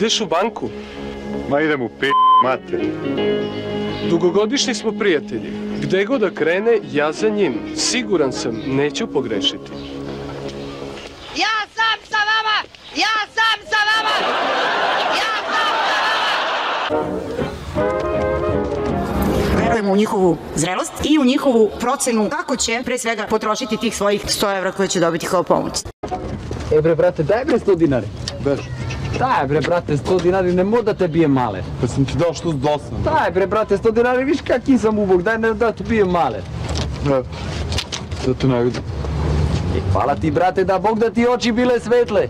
Ideš u banku? Ma idem u mater. Dugogodišnji smo prijatelji. Gde god da krene, ja za njim. Siguran sam, neću pogrešiti. Ja sam sa vama! Ja sam sa vama! Ja sam sa vama! Verujemo u njihovu zrelost i u njihovu procenu kako će, pre svega, potrošiti tih svojih 100 evra koje će dobiti kao pomoć. Bre, brate, daj bre 100 dinari. Bež. Daj bre, brate, 100 dinari, ne moda te bije male. Pa sam ti dao što s dosam. Daj bre, brate, 100 dinari, viš kaki sam ubog, daj ne da te bije male. Da te ne vidim. Hvala ti, brate, da Bog da ti oči bile svetle.